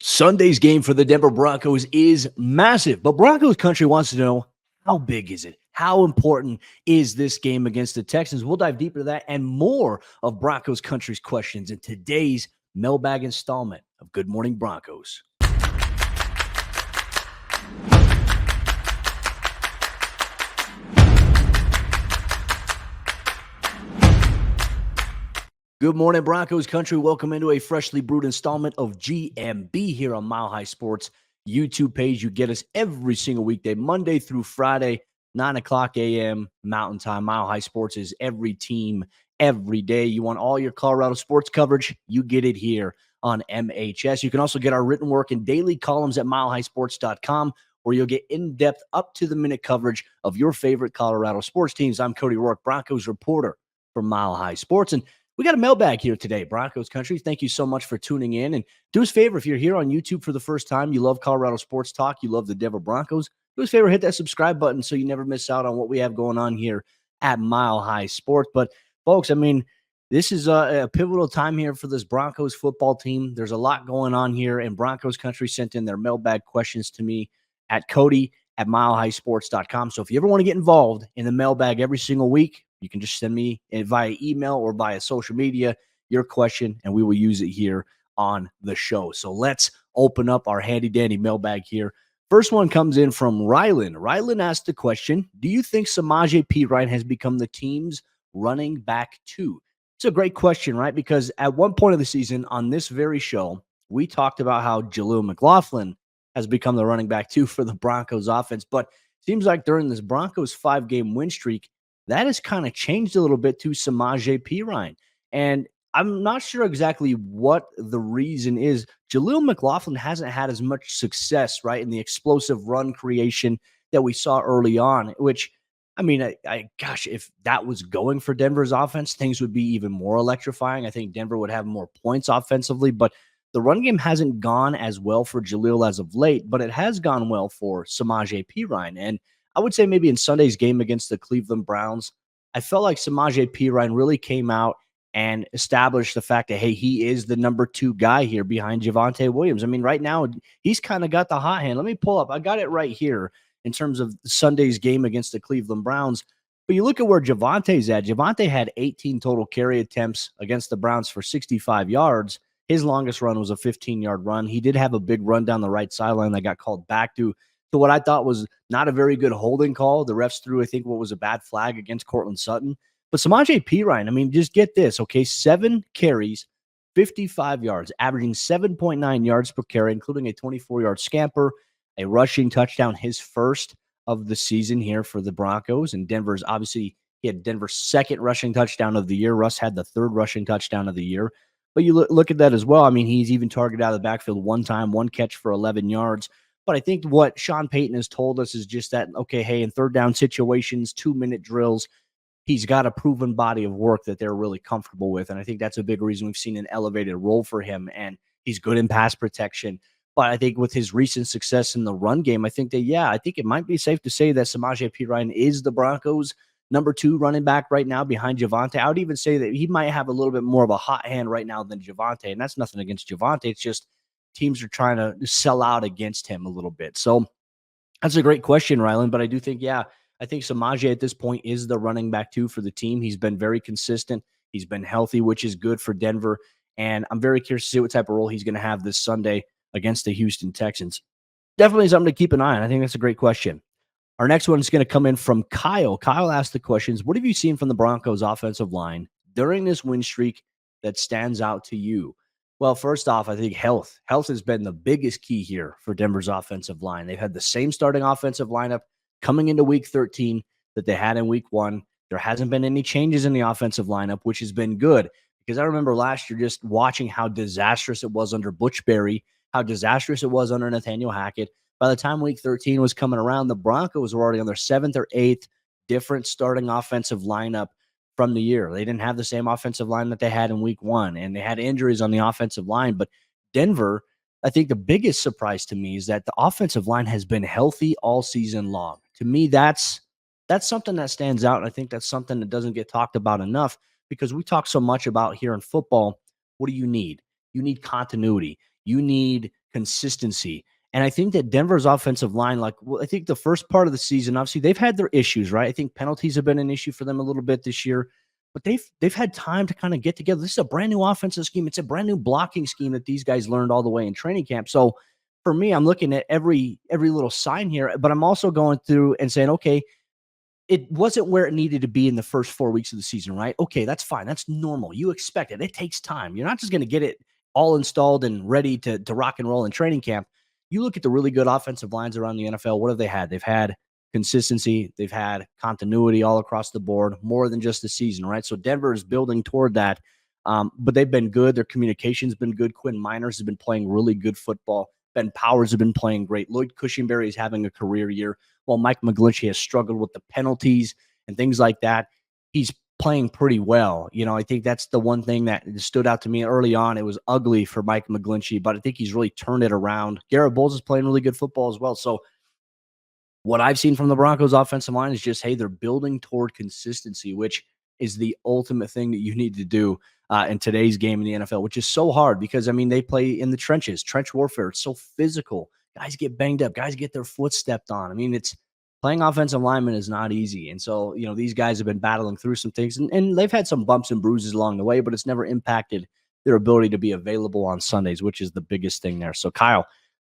Sunday's game for the Denver Broncos is massive, but Broncos country wants to know, how big is it? How important is this game against the Texans? We'll dive deeper to that and more of Broncos country's questions in today's mailbag installment of Good Morning Broncos. Good morning, Broncos country. Welcome into a freshly brewed installment of GMB here on Mile High Sports YouTube page. You get us every single weekday, Monday through Friday, 9 o'clock a.m. Mountain Time. Mile High Sports is every team, every day. You want all your Colorado sports coverage, you get it here on MHS. You can also get our written work in daily columns at milehighsports.com, where you'll get in-depth, up-to-the-minute coverage of your favorite Colorado sports teams. I'm Cody Roark, Broncos reporter for Mile High Sports, and we got a mailbag here today, Broncos country. Thank you so much for tuning in. And do us a favor, if you're here on YouTube for the first time, you love Colorado sports talk, you love the Denver Broncos, do us a favor, hit that subscribe button so you never miss out on what we have going on here at Mile High Sports. But, folks, I mean, this is a pivotal time here for this Broncos football team. There's a lot going on here, and Broncos country sent in their mailbag questions to me at Cody@milehighsports.com. So if you ever want to get involved in the mailbag every single week, you can just send me via email or via social media your question, and we will use it here on the show. So let's open up our handy-dandy mailbag here. First one comes in from Rylan. Rylan asked the question, do you think Samaje Perine has become the team's running back two? It's a great question, right? Because at one point of the season on this very show, we talked about how Jaleel McLaughlin has become the running back two for the Broncos offense. But it seems like during this Broncos 5-game win streak, that has kind of changed a little bit to Samaje Perine. And I'm not sure exactly what the reason is. Jaleel McLaughlin hasn't had as much success, right, in the explosive run creation that we saw early on, which, I mean, gosh, if that was going for Denver's offense, things would be even more electrifying. I think Denver would have more points offensively, but the run game hasn't gone as well for Jaleel as of late, but it has gone well for Samaje Perine. And I would say maybe in Sunday's game against the Cleveland Browns, I felt like Samaje Perine really came out and established the fact that, hey, he is the number two guy here behind Javonte Williams. I mean, right now, he's kind of got the hot hand. Let me pull up. I got it right here in terms of Sunday's game against the Cleveland Browns. But you look at where Javonte's at. Javonte had 18 total carry attempts against the Browns for 65 yards. His longest run was a 15-yard run. He did have a big run down the right sideline that got called back to what I thought was not a very good holding call. The refs threw, I think, what was a bad flag against Cortland Sutton. But Samaje Perine, I mean, just get this, okay? 7 carries, 55 yards, averaging 7.9 yards per carry, including a 24-yard scamper, a rushing touchdown, his first of the season here for the Broncos. And Denver's, obviously, he had Denver's second rushing touchdown of the year. Russ had the third rushing touchdown of the year. But you look at that as well. I mean, he's even targeted out of the backfield one time, one catch for 11 yards. But I think what Sean Payton has told us is just that, okay, hey, in third down situations, 2-minute drills, he's got a proven body of work that they're really comfortable with. And I think that's a big reason we've seen an elevated role for him. And he's good in pass protection. But I think with his recent success in the run game, I think that, I think it might be safe to say that Samaje Perine is the Broncos' number two running back right now behind Javonte. I would even say that he might have a little bit more of a hot hand right now than Javonte. And that's nothing against Javonte. It's just teams are trying to sell out against him a little bit. So that's a great question, Rylan. But I do think, I think Samaje at this point is the running back two for the team. He's been very consistent. He's been healthy, which is good for Denver. And I'm very curious to see what type of role he's going to have this Sunday against the Houston Texans. Definitely something to keep an eye on. I think that's a great question. Our next one is going to come in from Kyle. Kyle asked the questions, what have you seen from the Broncos offensive line during this win streak that stands out to you? Well, first off, I think health. Health has been the biggest key here for Denver's offensive line. They've had the same starting offensive lineup coming into Week 13 that they had in Week 1. There hasn't been any changes in the offensive lineup, which has been good, because I remember last year just watching how disastrous it was under Butch Berry, how disastrous it was under Nathaniel Hackett. By the time Week 13 was coming around, the Broncos were already on their 7th or 8th different starting offensive lineup from the year. They didn't have the same offensive line that they had in Week 1, and they had injuries on the offensive line. But Denver, I think the biggest surprise to me is that the offensive line has been healthy all season long. To me, that's something that stands out, and I think that's something that doesn't get talked about enough, because we talk so much about here in football, what do you need? You need continuity. You need consistency. And I think that Denver's offensive line, I think the first part of the season, obviously they've had their issues, right? I think penalties have been an issue for them a little bit this year, but they've had time to kind of get together. This is a brand new offensive scheme. It's a brand new blocking scheme that these guys learned all the way in training camp. So for me, I'm looking at every little sign here, but I'm also going through and saying, okay, it wasn't where it needed to be in the first 4 weeks of the season, right? Okay, that's fine. That's normal. You expect it. It takes time. You're not just going to get it all installed and ready to rock and roll in training camp. You look at the really good offensive lines around the NFL. What have they had? They've had consistency. They've had continuity all across the board, more than just the season, right? So Denver is building toward that. But they've been good. Their communication's been good. Quinn Miners has been playing really good football. Ben Powers has been playing great. Lloyd Cushenberry is having a career year, while Mike McGlinchey has struggled with the penalties and things like that. He's playing pretty well. I think that's the one thing that stood out to me early on. It was ugly for Mike McGlinchey, but I think he's really turned it around. Garrett Bowles is playing really good football as well. So what I've seen from the Broncos offensive line is just, hey, they're building toward consistency, which is the ultimate thing that you need to do in today's game in the NFL, which is so hard because, they play in the trenches, trench warfare. It's so physical. Guys get banged up. Guys get their foot stepped on. It's playing offensive lineman is not easy. And so, these guys have been battling through some things, and they've had some bumps and bruises along the way, but it's never impacted their ability to be available on Sundays, which is the biggest thing there. So, Kyle,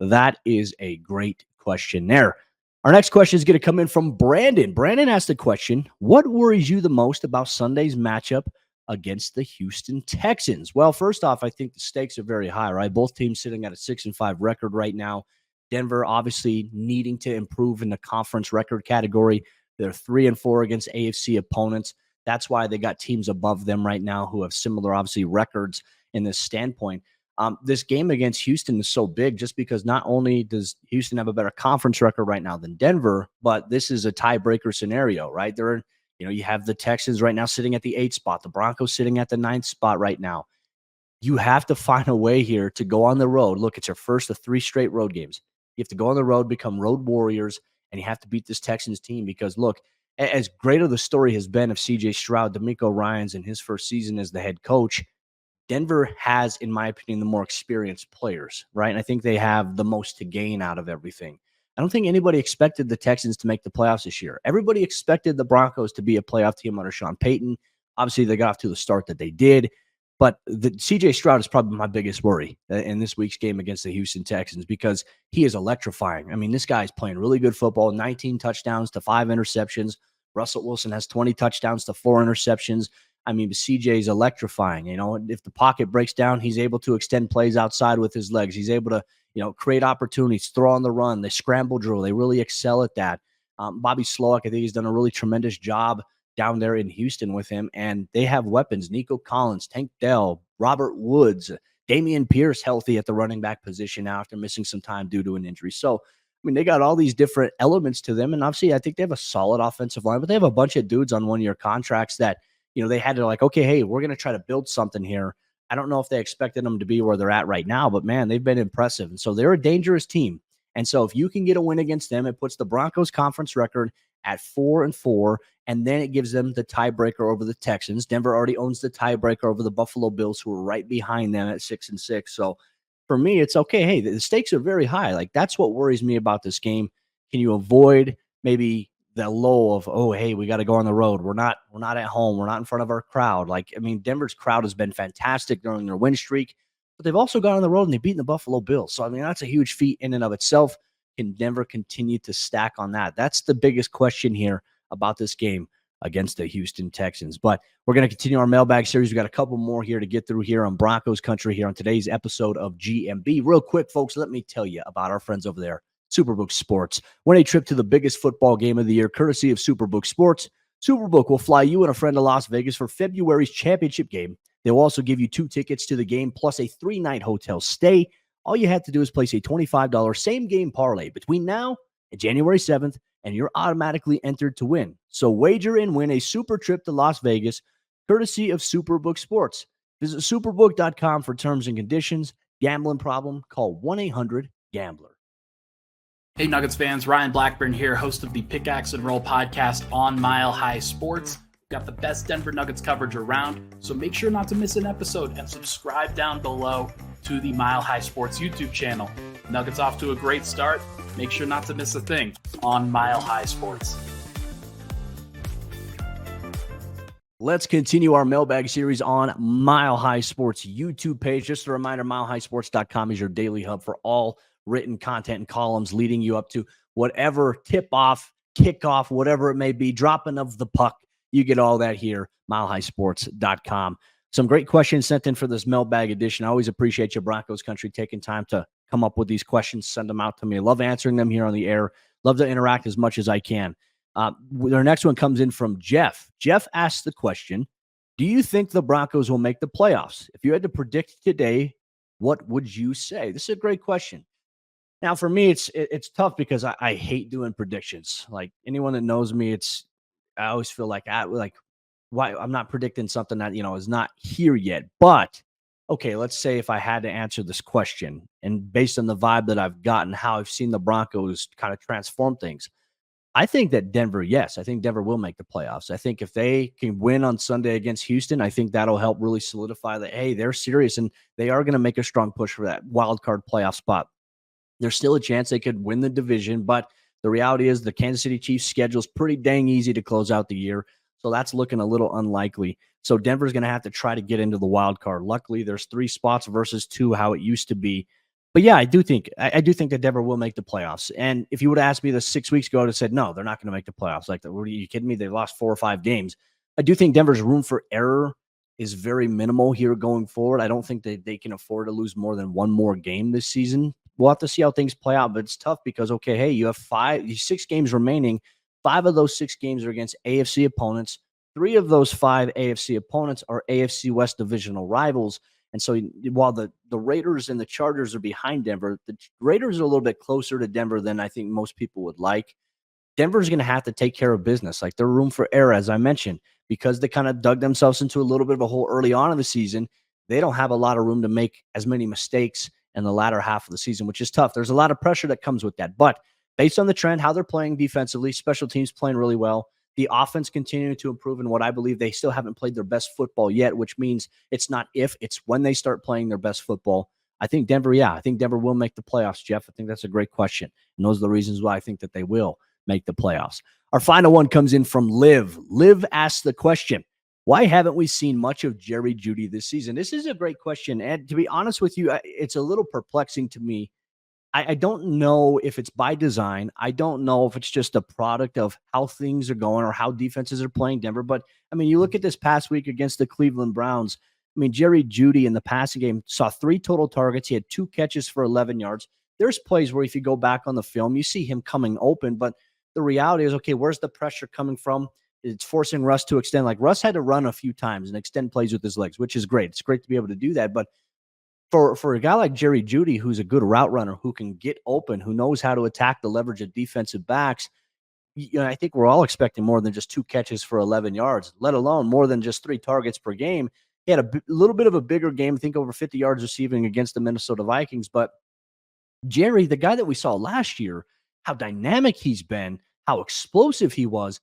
that is a great question there. Our next question is going to come in from Brandon. Brandon asked the question, what worries you the most about Sunday's matchup against the Houston Texans? Well, first off, I think the stakes are very high, right? Both teams sitting at a 6-5 record right now. Denver obviously needing to improve in the conference record category. They're 3-4 against AFC opponents. That's why they got teams above them right now who have similar, obviously, records in this standpoint. This game against Houston is so big just because not only does Houston have a better conference record right now than Denver, but this is a tiebreaker scenario, right? You have the Texans right now sitting at the 8th spot, the Broncos sitting at the 9th spot right now. You have to find a way here to go on the road. Look, it's your first of 3 straight road games. You have to go on the road, become road warriors, and you have to beat this Texans team because, look, as great of the story has been of C.J. Stroud, DeMeco Ryans in his first season as the head coach, Denver has, in my opinion, the more experienced players, right? And I think they have the most to gain out of everything. I don't think anybody expected the Texans to make the playoffs this year. Everybody expected the Broncos to be a playoff team under Sean Payton. Obviously, they got off to the start that they did. But the C.J. Stroud is probably my biggest worry in this week's game against the Houston Texans because he is electrifying. This guy's playing really good football, 19 touchdowns to 5 interceptions. Russell Wilson has 20 touchdowns to 4 interceptions. CJ is electrifying. If the pocket breaks down, he's able to extend plays outside with his legs. He's able to, create opportunities, throw on the run. They scramble drill. They really excel at that. Bobby Slowick, I think he's done a really tremendous job down there in Houston with him, and they have weapons. Nico Collins, Tank Dell, Robert Woods, Damian Pierce healthy at the running back position now after missing some time due to an injury. So, they got all these different elements to them, and obviously I think they have a solid offensive line, but they have a bunch of dudes on one-year contracts that, they had to okay, hey, we're going to try to build something here. I don't know if they expected them to be where they're at right now, but man, they've been impressive. And so they're a dangerous team. And so if you can get a win against them, it puts the Broncos conference record at 4-4, and then it gives them the tiebreaker over the Texans. Denver already owns the tiebreaker over the Buffalo Bills, who are right behind them at 6-6. So for me, it's okay. Hey, the stakes are very high. That's what worries me about this game. Can you avoid maybe the low of, oh, hey, we got to go on the road. We're not at home. We're not in front of our crowd. Denver's crowd has been fantastic during their win streak, but they've also gone on the road and they've beaten the Buffalo Bills. So, that's a huge feat in and of itself. Can Denver continue to stack on that? That's the biggest question here about this game against the Houston Texans. But we're going to continue our mailbag series. We got a couple more here to get through here on Broncos Country here on today's episode of GMB. Real quick, folks, let me tell you about our friends over there, Superbook Sports. Win a trip to the biggest football game of the year, courtesy of Superbook Sports. Superbook will fly you and a friend to Las Vegas for February's championship game. They will also give you 2 tickets to the game plus a 3-night hotel stay. All you have to do is place a $25 same-game parlay between now and January 7th, and you're automatically entered to win. So wager and win a super trip to Las Vegas, courtesy of Superbook Sports. Visit superbook.com for terms and conditions. Gambling problem? Call 1-800-GAMBLER. Hey Nuggets fans, Ryan Blackburn here, host of the Pickaxe and Roll podcast on Mile High Sports. We've got the best Denver Nuggets coverage around, so make sure not to miss an episode and subscribe down below to the Mile High Sports YouTube channel. Nuggets off to a great start. Make sure not to miss a thing on Mile High Sports. Let's continue our mailbag series on Mile High Sports YouTube page. Just a reminder, milehighsports.com is your daily hub for all written content and columns leading you up to whatever tip-off, kickoff, whatever it may be, dropping of the puck. You get all that here, milehighsports.com. Some great questions sent in for this mailbag edition. I always appreciate you, Broncos country, taking time to come up with these questions, send them out to me. I love answering them here on the air. Love to interact as much as I can. Our next one comes in from Jeff. Jeff asks the question, do you think the Broncos will make the playoffs? If you had to predict today, what would you say? This is a great question. Now, for me, it's tough because I hate doing predictions. Like anyone that knows me, I always feel like why I'm not predicting something that, is not here yet. But okay, let's say if I had to answer this question and based on the vibe that I've gotten, how I've seen the Broncos kind of transform things, I think that Denver, yes, I think Denver will make the playoffs. I think if they can win on Sunday against Houston, I think that'll help really solidify that, hey, they're serious and they are going to make a strong push for that wild card playoff spot. There's still a chance they could win the division, but the reality is the Kansas City Chiefs schedule is pretty dang easy to close out the year. So that's looking a little unlikely. So Denver's going to have to try to get into the wild card. Luckily, there's 3 spots versus 2, how it used to be. But yeah, I do think that Denver will make the playoffs. And if you would have asked me this 6 weeks ago, I would have said, no, they're not going to make the playoffs. Like, are you kidding me? They lost 4 or 5 games. I do think Denver's room for error is very minimal here going forward. I don't think that they can afford to lose more than 1 more game this season. We'll have to see how things play out, but it's tough because, okay, hey, you have 6 games remaining. 5 of those 6 games are against AFC opponents. 3 of those 5 AFC opponents are AFC West divisional rivals. And so while the Raiders and the Chargers are behind Denver, the Raiders are a little bit closer to Denver than I think most people would like. Denver's going to have to take care of business. Like, their room for error, as I mentioned, because they kind of dug themselves into a little bit of a hole early on in the season. They don't have a lot of room to make as many mistakes in the latter half of the season, which is tough. There's a lot of pressure that comes with that. But based on the trend, how they're playing defensively, special teams playing really well, the offense continuing to improve, and what I believe they still haven't played their best football yet, which means it's not if, it's when they start playing their best football. I think Denver will make the playoffs, Jeff. I think that's a great question. And those are the reasons why I think that they will make the playoffs. Our final one comes in from Liv. Liv asks the question, why haven't we seen much of Jerry Jeudy this season? This is a great question. And to be honest with you, it's a little perplexing to me. I don't know if it's by design. I don't know if it's just a product of how things are going or how defenses are playing Denver. But, I mean, you look at this past week against the Cleveland Browns. I mean, Jerry Jeudy in the passing game saw 3 total targets. He had 2 catches for 11 yards. There's plays where if you go back on the film, you see him coming open. But the reality is, okay, where's the pressure coming from? It's forcing Russ to extend. Like, Russ had to run a few times and extend plays with his legs, which is great. It's great to be able to do that. But for a guy like Jerry Jeudy, who's a good route runner, who can get open, who knows how to attack the leverage of defensive backs, I think we're all expecting more than just 2 catches for 11 yards, let alone more than just 3 targets per game. He had a little bit of a bigger game, I think over 50 yards receiving against the Minnesota Vikings. But Jerry, the guy that we saw last year, how dynamic he's been, how explosive he was,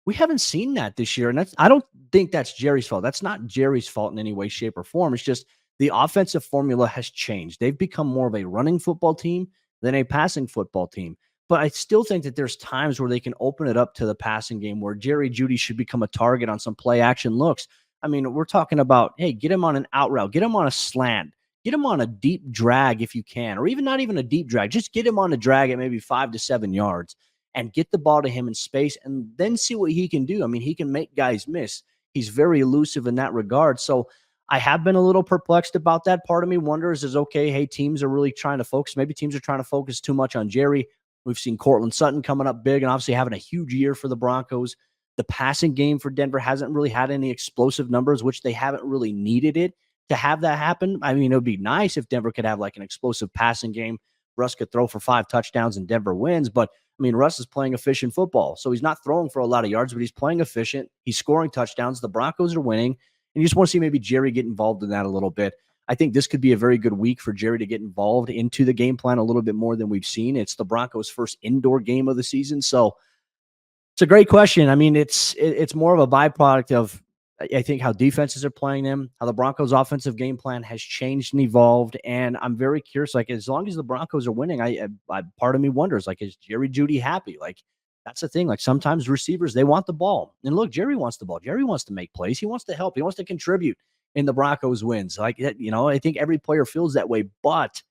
we haven't seen that this year. And I don't think that's Jerry's fault. That's not Jerry's fault in any way, shape, or form. It's just the offensive formula has changed. They've become more of a running football team than a passing football team. But I still think that there's times where they can open it up to the passing game where Jerry Jeudy should become a target on some play action looks. I mean, we're talking about, hey, get him on an out route, get him on a slant, get him on a deep drag if you can, or even not even a deep drag. Just get him on a drag at maybe 5 to 7 yards and get the ball to him in space and then see what he can do. I mean, he can make guys miss. He's very elusive in that regard. So I have been a little perplexed about that. Part of me wonders is, okay, hey, teams are really trying to focus. Maybe teams are trying to focus too much on Jerry. We've seen Cortland Sutton coming up big and obviously having a huge year for the Broncos. The passing game for Denver hasn't really had any explosive numbers, which they haven't really needed it to have that happen. I mean, it would be nice if Denver could have like an explosive passing game. Russ could throw for 5 touchdowns and Denver wins. But, I mean, Russ is playing efficient football. So he's not throwing for a lot of yards, but he's playing efficient. He's scoring touchdowns. The Broncos are winning. And you just want to see maybe Jerry get involved in that a little bit. I think this could be a very good week for Jerry to get involved into the game plan a little bit more than we've seen. It's the Broncos' first indoor game of the season. So It's a great question. I mean, it's more of a byproduct of, I think, how defenses are playing them, how the Broncos' offensive game plan has changed and evolved. And I'm very curious. Like, as long as the Broncos are winning, I part of me wonders, like, is Jerry Jeudy happy? Like, that's the thing. Like, sometimes receivers, they want the ball. And look, Jerry wants the ball. Jerry wants to make plays. He wants to help. He wants to contribute in the Broncos' wins. Like, I think every player feels that way. But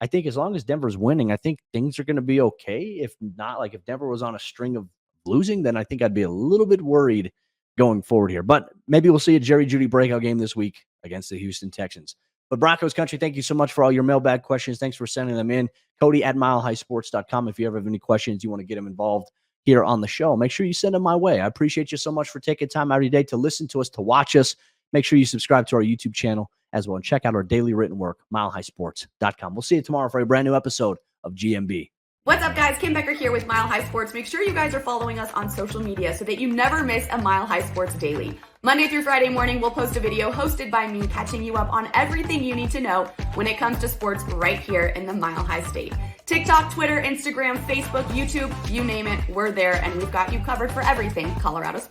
I think as long as Denver's winning, I think things are going to be okay. If not, like, if Denver was on a string of losing, then I think I'd be a little bit worried going forward here. But maybe we'll see a Jerry Jeudy breakout game this week against the Houston Texans. But Broncos country, thank you so much for all your mailbag questions. Thanks for sending them in. Cody at milehighsports.com. If you ever have any questions, you want to get them involved here on the show, make sure you send them my way. I appreciate you so much for taking time out of your day to listen to us, to watch us. Make sure you subscribe to our YouTube channel as well, and check out our daily written work, milehighsports.com. We'll see you tomorrow for a brand new episode of GMB. What's up, guys? Kim Becker here with Mile High Sports. Make sure you guys are following us on social media so that you never miss a Mile High Sports daily. Monday through Friday morning, we'll post a video hosted by me catching you up on everything you need to know when it comes to sports right here in the Mile High State. TikTok, Twitter, Instagram, Facebook, YouTube, you name it, we're there, and we've got you covered for everything Colorado sports.